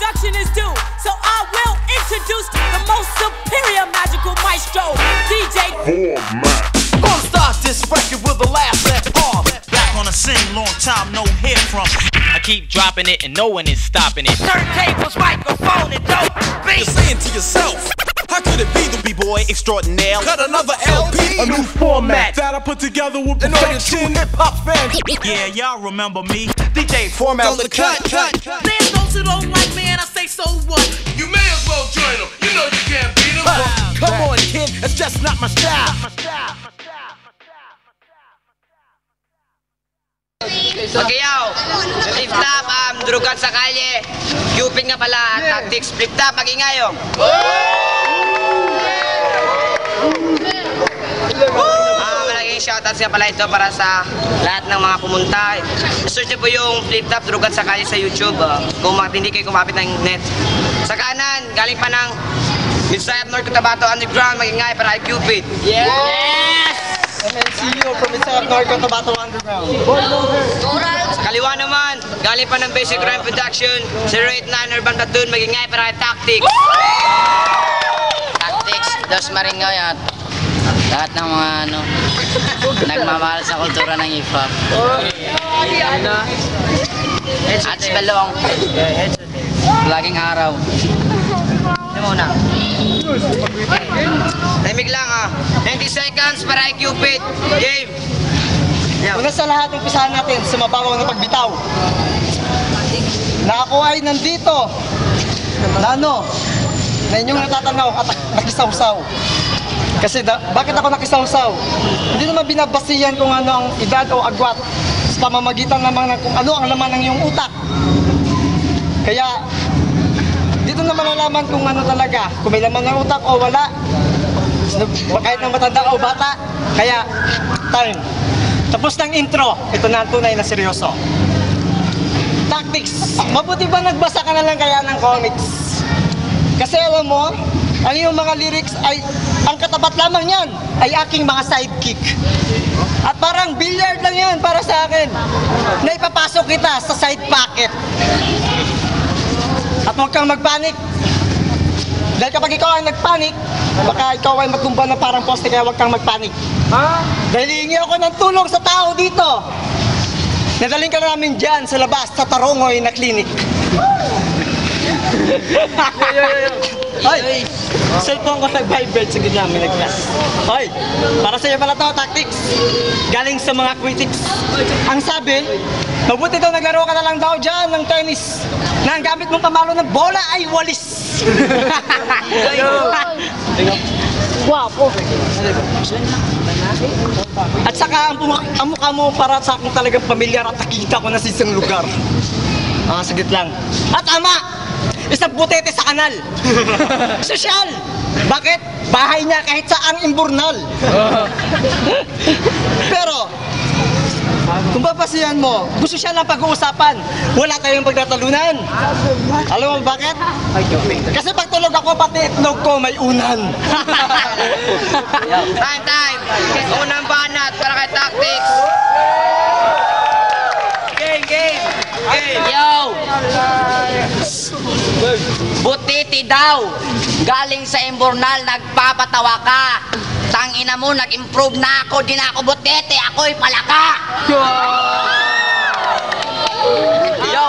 introduction is due, so I will introduce the most superior magical maestro, DJ Format. Gonna start this record with the last left off. Back on the scene, long time no hear from. I keep dropping it and no one is stopping it. Turntables, microphone, and dope beats. You're saying to yourself, how could it be the B-boy extraordinaire? Cut another LP, A new format that I put together with and all your true perfection. hip-hop fans. Yeah, y'all remember me. DJ Format on the cut. There's those who don't like me and I say so what? You may as well join them. You know you can't beat them. Come on, kid, it's just not my style. Okay, yaw. Flip top, drugan sa kalye. Cupid nga pala, tactics. Flip top, mag-ingay, oh. Malaking shoutouts nga pala ito para sa lahat ng mga pumunta. Search niyo po yung Flip top, drugan sa kalye sa YouTube. Kung hindi kayo kumapit ng net. Sa kanan, galing pa ng Inside North Cotabato Underground, mag-ingay para kay Cupid. Yes! MNCU from Inside North Cotabato Underground. Sa kaliwa naman, galing pa ng Basic Rhyme Production, 089 Urban Platoon, magingay para kay Tactics. Tactics, Dos Maringoy at lahat ng mga nagmamahal sa kultura ng hip-hop. At si Balong, laging araw. Ano muna? Tahimik lang 90 seconds para kay Cupid. Game! Una sa lahat, umpisahan natin sa mabawang na pagbitaw. Na ako ay nandito na inyong natatanaw at nakisawsaw. Kasi bakit ako nakisawsaw? Hindi naman binabasihan kung ano ang edad o agwat sa pamamagitan naman ng kung ano ang laman ng iyong utak. Kaya dito na malalaman kung ano talaga, kung may laman ng utak o wala, kahit ng matanda o bata. Kaya time. Tapos ng intro, ito na ang tunay na seryoso. Tactics. Mabuti ba nagbasa ka na lang kaya ng comics? Kasi alam mo, ang iyong mga lyrics ay, ang katapat lamang yan ay aking mga sidekick. At parang billiard lang yan para sa akin, na ipapasok kita sa side pocket. At huwag kang magpanik. Dahil kapag ikaw ay nagpanik, baka ikaw ay magtumba na parang poste, kaya huwag kang magpanik. Dahil hihingi ako ng tulong sa tao dito. Nadaling ka namin dyan sa labas, sa Tarongoy na klinik. Hoy! Cellphone ko nag-vibrate, sige na, may nag-flash. Hoy! Para sa iyo pala to, Tactics. Galing sa mga critics. Ang sabi, mabuti daw naglaro ka na lang daw dyan ng tennis, na ang gamit mong pamalo ng bola ay walis. Guwapo. At saka ang mukha mo para sa akin talagang pamilyar at nakita ko na sa isang lugar. Saglit lang. At isang butete sa kanal. Sosyal. Bakit? Bahay niya kahit saan imburnal. Pero kung papasiyan mo, gusto siya lang pag-uusapan. Wala tayong pagtatalunan. Alam mo bakit? Kasi pag tulog ako, pati itlog ko may unan. Time! Unang banat para kay Tactics. Game! Yo! Butiti daw. Galing sa Imburnal, nagpapatawa ka. Tangina mo, nag-improve na ako. Di na ako butete, ako'y palaka. Yo!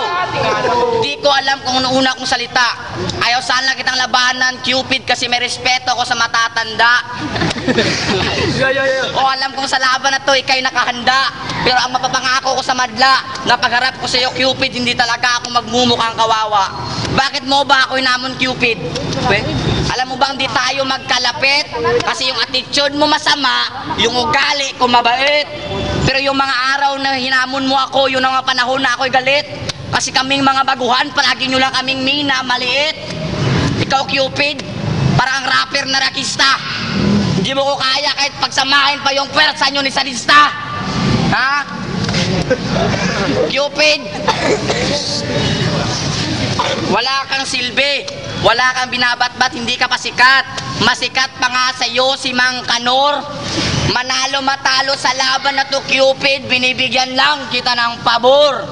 Di ko alam kung ano una kong salita. Ayaw sana kitang labanan, Cupid, kasi may respeto ako sa matatanda. O alam kong sa laban na to, ikay nakahanda. Pero ang mapapangako ko sa madla, na pagharap ko sa iyo, Cupid, hindi talaga ako magmumukhang kawawa. Bakit mo ba ako inamon, Cupid? Alam mo bang di tayo magkalapit? Kasi yung attitude mo masama, yung ugali ko mabait. Pero yung mga araw na hinamon mo ako, yun ang mga panahon na ako'y galit. Kasi kaming mga baguhan, palagi nyo lang kaming mina, maliit. Ikaw, Cupid, parang rapper na rakista. Hindi mo ko kaya kahit pagsamahin pa yung pwersa nyo ni sadista. Ha? Cupid, wala kang silbi, wala kang binabatbat, hindi ka pa sikat. Masikat pa nga sa'yo si Mang Kanor. Manalo matalo sa laban na to, Cupid, binibigyan lang kita ng pabor.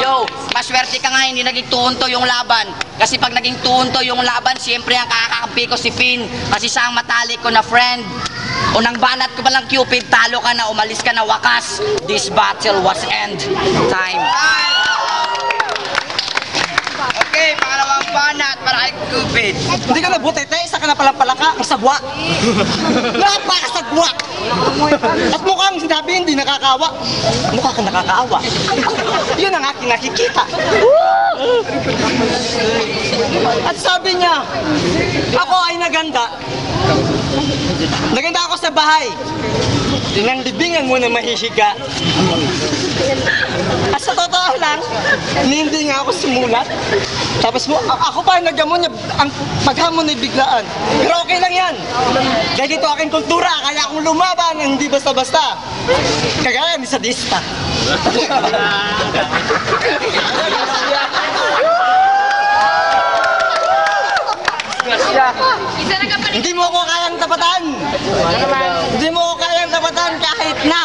Yo, Maswerte ka nga, hindi naging tuunto yung laban. Kasi pag naging tuunto yung laban, siyempre ang kakakampi ko si Finn. Kasi siya ang matalik ko na friend. Unang banat ko palang Cupid, talo ka na, umalis ka na, wakas. This battle was end. Time. Okay, pangalawang banat para kay Cupid. Hindi ka nabutete, isa ka na palang palaka, ang sabwa. Napakasagwa. At mukhang sinabi hindi nakakawa. Mukha ka nakakaawa. Yun ang aking nakikita. At sabi niya, ako ay naganda. Naganda ako sa bahay. Inang libingan mo na mahihiga. At sa totoo lang, hindi nga ako sumulat. Tapos ako pa naghamon niya, ang paghamon ay biglaan. Pero okay lang yan. Dahil dito aking kultura, kaya akong lumaban, hindi basta-basta. Kagaya ni sadista. Hindi mo ako kayang tapatan. Hindi mo ako kayang tapatan kahit na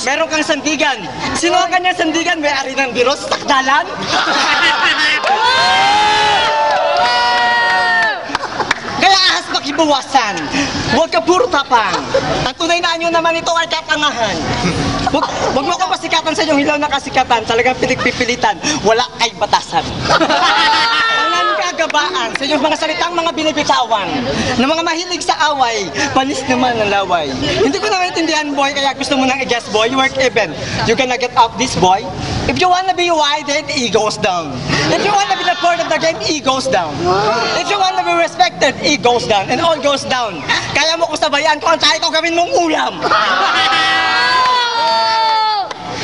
meron kang sandigan. Sino ang kanyang sandigan? May-ari ng biros, takdalan? Kaya ahas makibawasan. Huwag ka puro tapang. Ang tunay na anyo naman ito ay katangahan. Huwag mo ko pasikatan sa iyong hilaw na kasikatan. Talagang pinagpipilitan. Wala kay batasan. Kagabaan sa iyong mga salitang mga binibitawan ng mga mahilig sa away, panis naman ang laway. Hindi ko na maintindihan, boy, kaya gusto mo nang i-guess, boy. You work even. You gonna get up this, boy. If you wanna be wide, then E goes down. If you wanna be the part of the game, E goes down. If you wanna be respected, E goes down. And all goes down. Kaya mo ko sabayan kung ang tayo ko gawin mong ulam.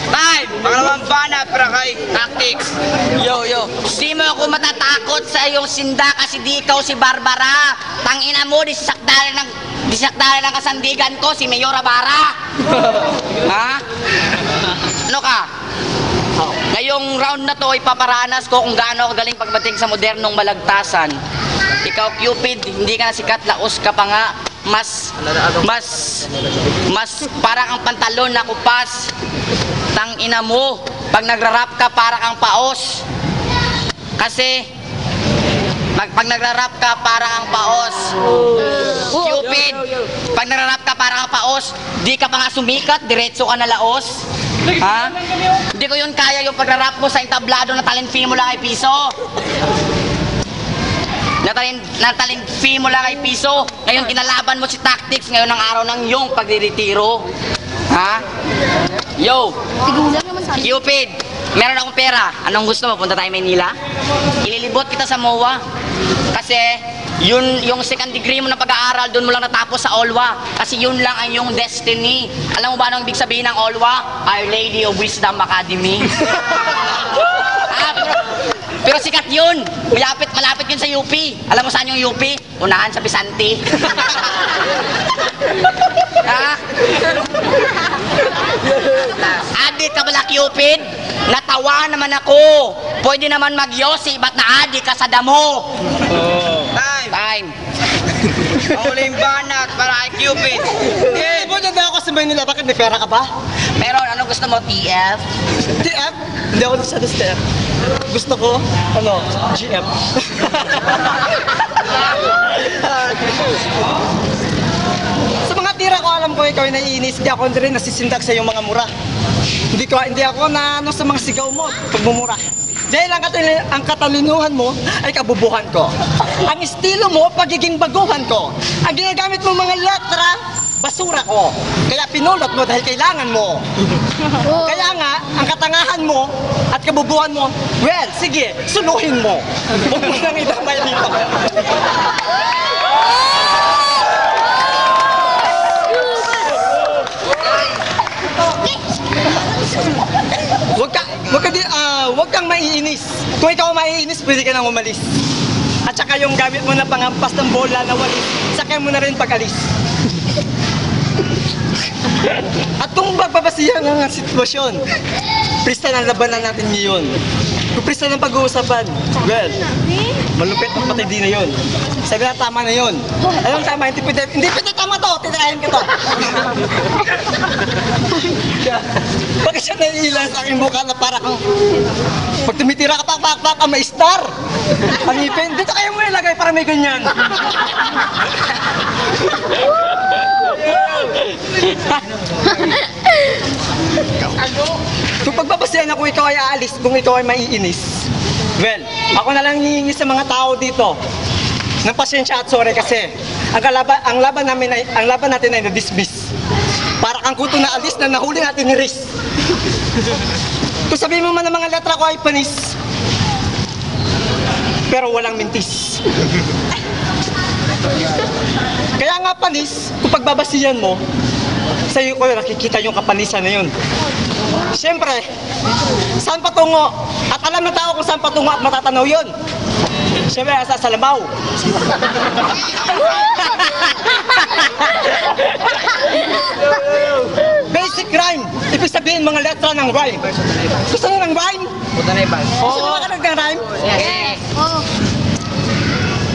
Time! Pangalawang banat para kay Tactics. Yo. Di mo ako matatakot sa iyong sinda kasi di ikaw si Barbara. Tangina mo, disakdali ng kasandigan ko, si Mayor Abara. Ha? Ano ka? Ngayong round na to, ipaparanas ko kung gaano ako galing pagdating sa modernong malagtasan. Ikaw, Cupid, hindi ka na sikat, laos ka pa nga. Mas parang ang pantalon na kupas. Tangina mo, pag nagra-rap ka para kang paos. Kasi pag nagra-rap ka para kang paos. Cupid, pag nagra-rap ka para kang paos, di ka pa nga sumikat, diretso ka na laos. Ha? Hindi ko yun kaya yung pagra-rap mo sa entablado na talent fee mo lang ay piso. Natalin fee mo lang ay piso. Ngayon kinalaban mo si Tactics ngayon ang araw ng iyong pagdiretiro. Ha? Yo! Cupid, meron akong pera. Anong gusto mo? Punta tayo Maynila? Ililibot kita sa MOA. Kasi yung second degree mo na pag-aaral, doon mo lang natapos sa OLWA. Kasi yun lang ang iyong destiny. Alam mo ba anong ibig sabihin ng OLWA? Our Lady of Wisdom Academy. Pero sikat yun. Malapit yun sa UP. Alam mo saan yung UP? Unahan sa Pisanti. Ha? Adik ka bala, Cupid? Natawa naman ako. Pwede naman magyosi, ba't na-adik ka sa damo? Time. Pauling banat para kay Cupid. Bunyan na ako sa Maynila. Bakit may pera ka ba? Meron, ano gusto mo? TF? TF? Hindi ako sa TF. Gusto ko, GF. Sa mga tira ko, alam ko ikaw ay naiinis. Di ako rin nasisindak sa iyong mga mura. Hindi ako na sa mga sigaw mo, pagmumura. Dahil ang katalinuhan mo ay kabubuhan ko. Ang estilo mo, pagiging baguhan ko. Ang ginagamit mo mga letra, basura ko. Kaya pinulot mo dahil kailangan mo. Kaya nga, ang katangahan mo at kabubuhan mo, well, sige, suluhin mo. Huwag mo nang idamay dito. Huwag kang maiinis. Kung ikaw maiinis, pwede ka nang umalis. At saka yung gamit mo na pangampas ng bola na walis, sakyan mo na rin pag-alis. At kung magbabasihan ng sitwasyon, prista ng labanan natin ngayon. Kung prista ng pag-uusapan, well, malupit ang patay din na yun. Sabi na tama na yun. Alam tama, hindi pwede tama to, titirahin ka to. Bakit siya naiilan sa aking mukha na para kang... Pag tumitira ka pak, may star. Ang ngipin, dito kayo mo ilagay para may ganyan. Kung pagbabasihan ako ikaw ay aalis, kung ikaw ay maiinis. Well, ako na lang hihingi sa mga tao dito ng pasensya at sorry kasi ang laban natin ay na-dismiss. Para kang kuto na alis na nahuli natin ni Riz. Kung sabihin mo man ang mga letra ko ay panis, pero walang mintis. Kaya nga panis, kung pagbabasihan mo, sa iyo ko nakikita yung kapanisan na yun. Siyempre, saan patungo? At alam ng tao kung saan patungo at matatanaw yun. Siyempre, nasa Salabaw. Basic rhyme. Ibig sabihin mga letra ng rhyme. Gusto nyo ng rhyme? Gusto nyo makalag ng rhyme? Yes.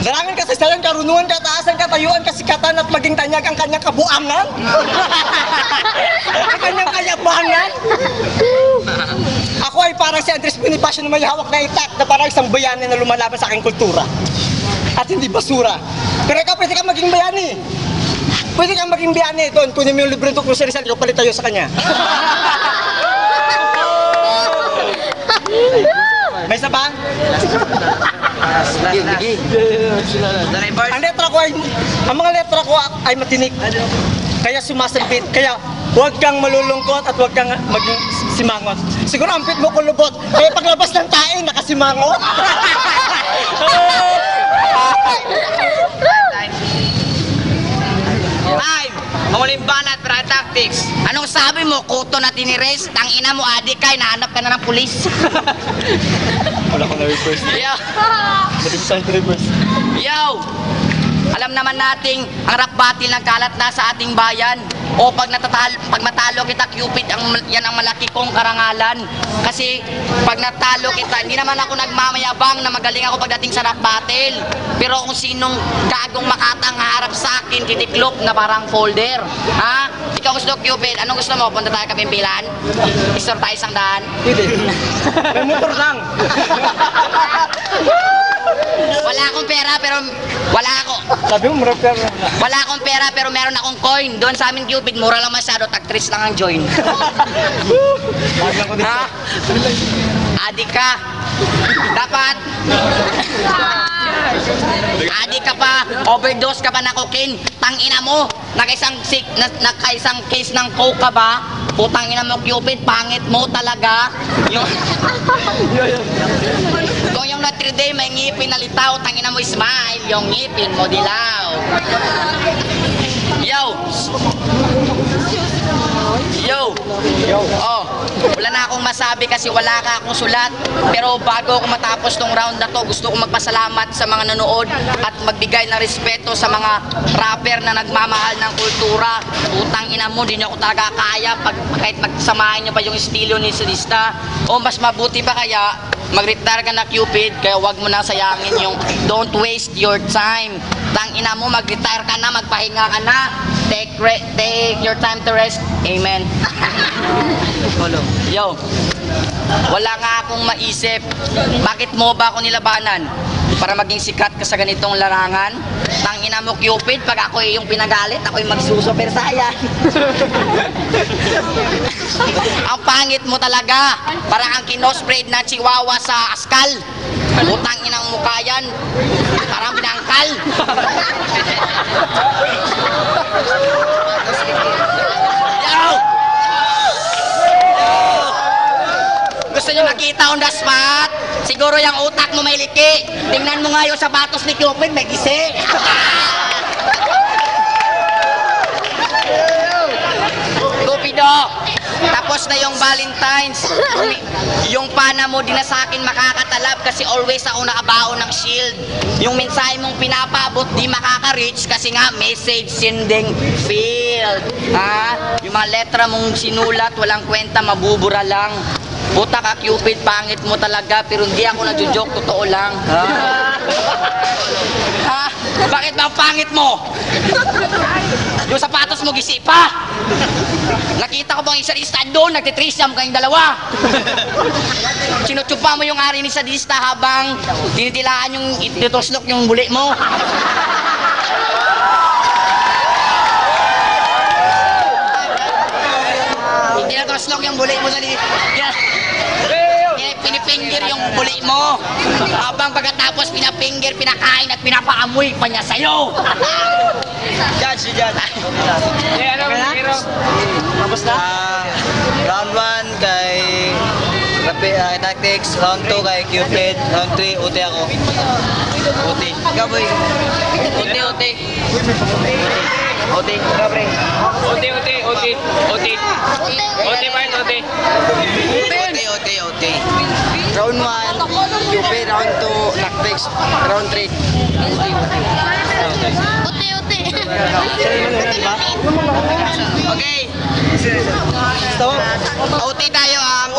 Darangan kasaysayan, karunungan, kataasan, katayuan, kasikatan at maging tanyag ang kanyang kabuangan. Ang kanyang kayabangan. Ako ay parang si Andres Bonifacio na may hawak na itak na parang isang bayani na lumalaban sa aking kultura. At hindi basura. Pero ikaw pwede kang maging bayani. Pwede kang maging bayani. Doon, kunin mo yung libre ito kung si Rizal, ikaw palit tayo sa kanya. May isa ba? Ang mga letra ko ay matinik. Kaya sumasabit. Kaya huwag kang malulungkot at huwag kang maging simangot. Siguro ang fit mo kulubot. Kaya paglabas ng tae, nakasimangot. Time! Manguling banat para tactics. Anong sabi mo? Kuto na tinires? Tangina mo, adik ka, nahanap ka na ng pulis. Wala ko na reverse. Yo! Yo! Alam naman nating ang rap battle nagkalat na sa ating bayan. O pag matalo kita, Cupid, yan ang malaki kong karangalan. Kasi pag natalo kita, hindi naman ako nagmamayabang na magaling ako pagdating sa rap battle. Pero kung sinong gagong makatang harap sa akin, titiklop na parang folder. Ha? Ikaw gusto, Cupid, anong gusto mo? Punta tayo Kapimpilan? Istor tayo isang daan? Pwede. May motor lang. Wala akong pera pero wala ako. Sabi mo, mura pera. Wala akong pera pero meron akong coin. Doon sa amin Cupid, mura lang masyado, tag-3 lang ang join. Ha? Adik ka. Dapat. Adik ka pa, overdose ka pa na cocaine. Tangina mo, nakaisang case ng coke ka ba? Putang ina mo Cupid, pangit mo talaga. Kung yung Notre Dame may ngipin na litaw, tangina mo smile, yung ngipin mo dilaw. Yo! Oh, wala na akong masabi kasi wala ka akong sulat. Pero bago ako matapos tong round na to, gusto kong magpasalamat sa mga nanood at magbigay ng respeto sa mga rapper na nagmamahal ng kultura. Utang ina mo, di nyo ako talaga kaya kahit magsamahin nyo pa yung estilo ni Solista. O mas mabuti pa kaya mag-retire ka na Cupid, kaya wag mo na sayangin yung don't waste your time. Tang ina mo, mag-retire ka na, magpahinga ka na. Take your time to rest. Amen. Yo, wala nga akong maisip. Bakit mo ba ako nilabanan? Para maging sikat ka sa ganitong larangan? Tangina mo Cupid, pag ako yung pinagalit, ako yung magsusuper sayan. Ang pangit mo talaga. Parang ang kinosprayed na chihuahua sa askal. Utang inang mukha yan. Parang binangkal. Yo! Gusto nyo makita on the spot? Siguro yung utak mo may liki. Tingnan mo nga yung sapatos ni Cupid, may gisi. Cupido, tapos na yung Valentine's. Yung pana mo di na sa akin makakatalab kasi always ako nakabaon ng shield. Yung mensahe mong pinapaabot di makaka-reach kasi nga message sending field. Ha? Yung mga letra mong sinulat walang kwenta, mabubura lang. Puta ka Cupid, pangit mo talaga pero hindi ako nagjo-joke, totoo lang. Ha? Bakit ba ang pangit mo? Yung sapatos mo gisi pa. Nakita ko bang isa lista doon, nagtitrisyam kayong dalawa. Sinutsupa mo yung ari ni sadista habang tinitilaan yung itutuslok yung buli mo. Tinatuslok yung buli mo sa pinifinger yung buli mo. Habang pagkatapos pinafinger, pinakain at pinapaamoy pa niya sa'yo. Judge, si Judge. Ano ba hero? Tapos na? Round 1 kay Tactics, round 2 kay Cupid, round 3 UT ako. UT. Ikaw boy. UT. Oti. Gabre. Oti. Round 1, Cupid, round 2, Tactics, round 3. Okay. OT tayo ang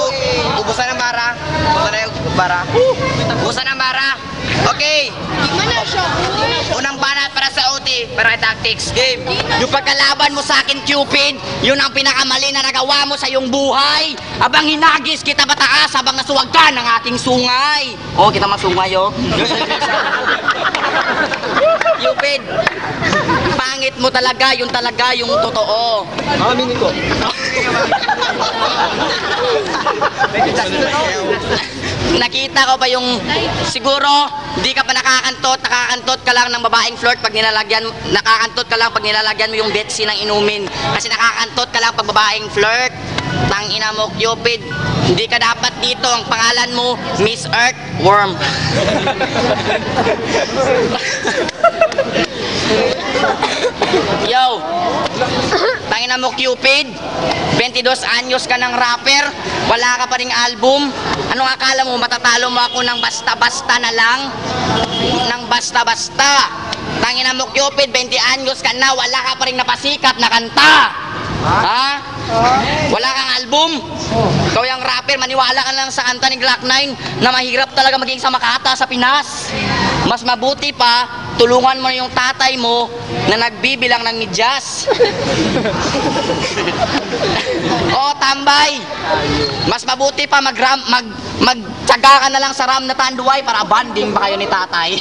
ubusan ng bara. Ubusan ng bara. Okay. Unang banat para sa OT, para kay Tactics. Game. Yung pagkalaban mo sa akin, Cupid, yun ang pinakamali na nagawa mo sa iyong buhay. Abang hinagis kita mataas habang nasuwag ka ng ating sungay. Oh, kita masungay, oh. Cupid, pangit mo talaga, yung totoo. Aminin ko. Nakita ko pa yung, siguro, di ka pa nakakantot ka lang ng babaeng flirt pag nakakantot ka lang pag nilalagyan mo yung Betsy ng inumin. Kasi nakakantot ka lang pag babaeng flirt. Tangina mo, Cupid, hindi ka dapat dito. Ang pangalan mo, Miss Earthworm. Yo, tangina mo, Cupid, 22 anyos ka ng rapper, wala ka pa ring album. Anong akala mo, matatalo mo ako ng basta-basta na lang? Ng basta-basta. Tangina mo, Cupid, 20 anyos ka na, wala ka pa ring napasikat na kanta. Ha? Wala kang album? Ikaw yung rapper, maniwala ka lang sa kanta ni Glock 9 na mahirap talaga maging sa Makata sa Pinas. Mas mabuti pa, tulungan mo yung tatay mo na nagbibilang ng medyas. Oo, tambay. Mas mabuti pa magtsaga ka na lang sa Ram na Tanduay para banding pa kayo ni tatay.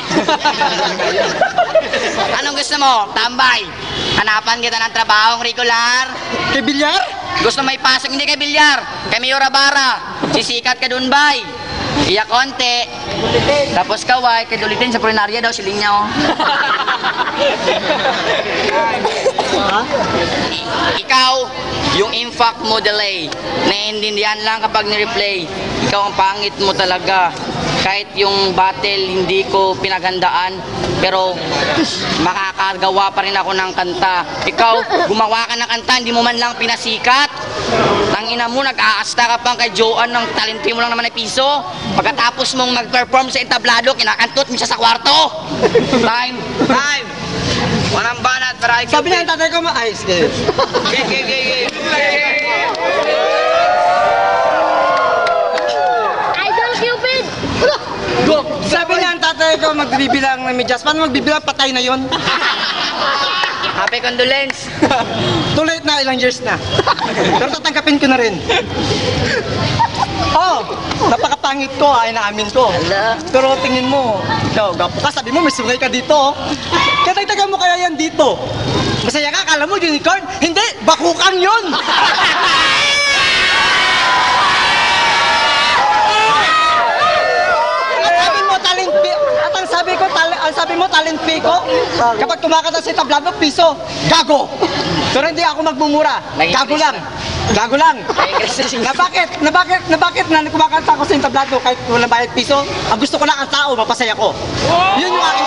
Anong gusto mo, tambay? Hanapan kita ng trabahong regular? Kay Bilyar? Gusto may pasok, hindi kay Bilyar, kay Mayor Abara. Sisikat ka dun, bay. Iya konti. Tapos kaway, kay Dulitin sa Pulinarya daw, siling niya, oh. Ikaw, yung impact mo delay. Naiintindihan lang kapag ni-replay. Ikaw ang pangit mo talaga. Kahit yung battle hindi ko pinaghandaan, pero makakagawa pa rin ako ng kanta. Ikaw, gumawa ka ng kanta, hindi mo man lang pinasikat. Tangina mo, nag-aasta ka pang kay Joan ng talenti mo lang naman ay piso. Pagkatapos mong mag-perform sa entablado, kinakantot mo siya sa kwarto. Time. Walang banat para ikaw. Sabi niya yung tatay ko maayos kayo. Game. Idol Cupid! Go! Sabi niya ang tatay ko magbibilang ng medyas. Paano magbibilang? Patay na yon. Happy condolence. Too late na, ilang years na. Pero tatanggapin ko na rin. Oh, napakapangit ko, ay naamin ko. Pero tingin mo, ikaw, gapo ka, sabi mo may sungay ka dito. Katagtagan mo kaya yan dito. Masaya ka, akala mo unicorn? Hindi, bakukan yun! Ang sabi mo, talent fee ko? Kapag kumakanta si tablado, piso, gago! Pero hindi ako magmumura. Gago lang. Na bakit na kumakanta ko sa tablado kahit walang bayad piso? Ang gusto ko lang ang tao, mapasaya ko. Yun yung aking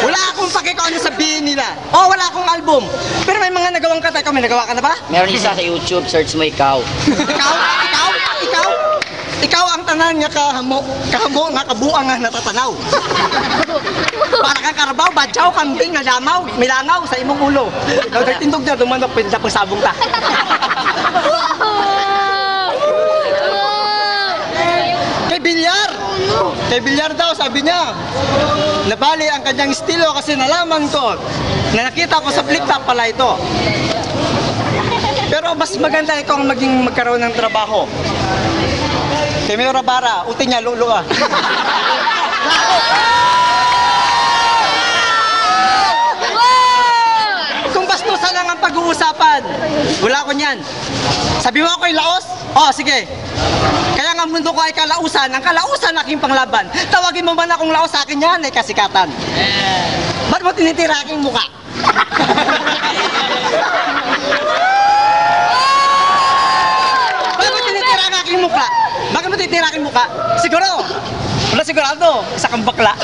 wala akong pake kung ano sabihin nila. Oh, wala akong album. Pero may mga nagawang kanta. Ikaw, may nagawa ka na ba? Meron isa sa YouTube, search mo ikaw. Ikaw ang tanan nga kahamo nga kabuang nga natatanaw. Para kang karabaw, badyaw, kambing, nadamaw, milangaw sa imong ulo. Ikaw nagtindog na, dumanok, pwede na pagsabong ta. Kay May bilyar daw, sabi niya. Nabali ang kanyang estilo kasi nalaman ko na nakita ko sa flip top pala ito. Pero mas maganda ikaw ang magkaroon ng trabaho. Kay Mayor Bara, uti niya, lulo ah. Kung bastusan lang ang pag-uusapan, wala ko niyan. Sabi mo ako'y laos? Oh, sige. Kaya nga mundo ko ay kalausan, ang kalausan aking panglaban. Tawagin mo man akong laos, sa akin yan ay kasikatan. Ba't mo tinitira aking muka? Bakit mo tinitira ang aking muka? Bakit mo tinitira aking muka? Siguro, wala sigurado, isa kang bakla.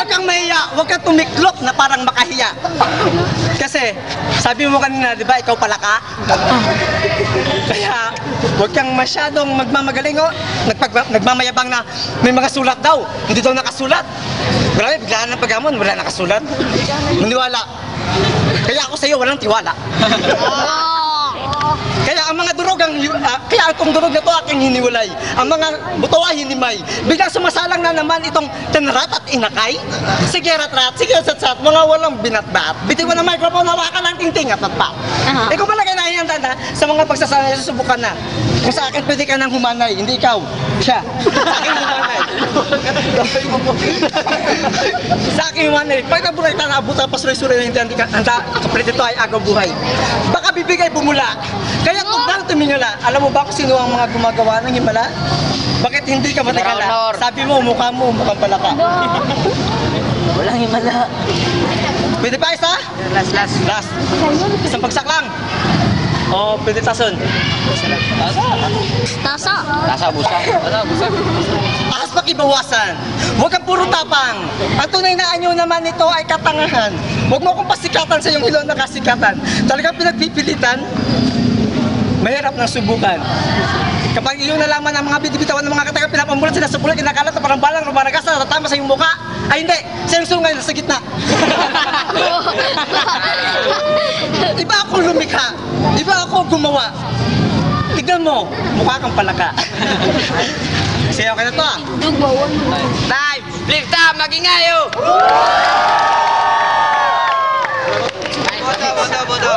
Huwag kang mahiya, huwag kang tumiklop na parang makahiya. Kasi, sabi mo kanina, di ba, ikaw pala ka? Kaya, huwag kang masyadong magmamagaling, oh. Nagmamayabang na may mga sulat daw. Hindi daw nakasulat. Grabe, biglaan ng paghamon, wala nakasulat. Maniwala. Kaya ako sa'yo, walang tiwala. Kaya ang mga durogang, kaya itong durog na to aking hiniwalay. Ang mga buto ay hinimay. Biglang sumasalang na naman itong tenrat at inakay. Sige ratrat, sige satsat, mga walang binatbat. Bitiwan ng microphone, hawakan ng tingting at patpat. Ikaw pala kayo nahiyantan ha, sa mga pagsasanay, susubukan na. Kung sa akin pwede ka nang humanay, hindi ikaw. Siya. Sa akin humanay. Sa akin humanay. Pagkaburay ka na abutan, pasuray-suray na hindi handa, kaplit ito ay agaw buhay. Baka bibigay bumula. Kaya tumbang tuminula. Alam mo ba kung sino ang mga gumagawa ng himala? Bakit hindi ka matigala? Sabi mo, mukhang pala ka. Walang himala. Pwede pa isa? Last. Isang bagsak lang. O, pwede tason. Tasa, busa. Akas pakibawasan. Huwag kang puro tapang. Ang tunay na anyo naman ito ay katangahan. Huwag mo akong pasikatan sa iyong ilaw na kasikatan. Talagang pinagpipilitan, mahirap ng subukan. Kapag iyong nalaman ang mga bitibitawan ng mga katagang pinapambulat sila sa bulat, kinakalat na parang balang rumaragasa, tatama sa iyong mukha. Ay hindi, sa iyong sungay nasa gitna. Iba ako lumikha, iba ako gumawa. Tignan mo, mukha kang palaka. Sayaw ka na to ah. Time! Flip top! Mag-ingayo! Boto!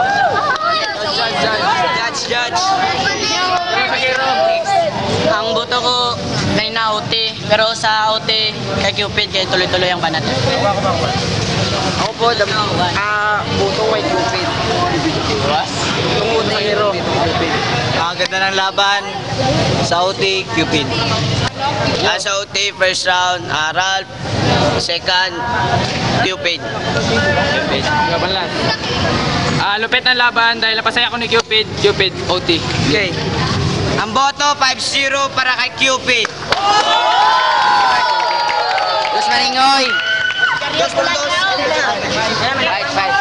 Judge! Ang boto ko kay na OT, pero sa OT kay Cupid, kaya tuloy-tuloy ang banat. Ako po, boto ko kay Cupid. Tungkol hero. Ang ganda ng laban sa OT, Cupid. Sa OT, first round, Ralph. Second, Cupid. Laban lang. Lupit ng laban dahil napasaya ko ni Cupid, OT. Okay. Ang boto, 5-0 para kay Cupid. Dos Maringoy. Dos. Right.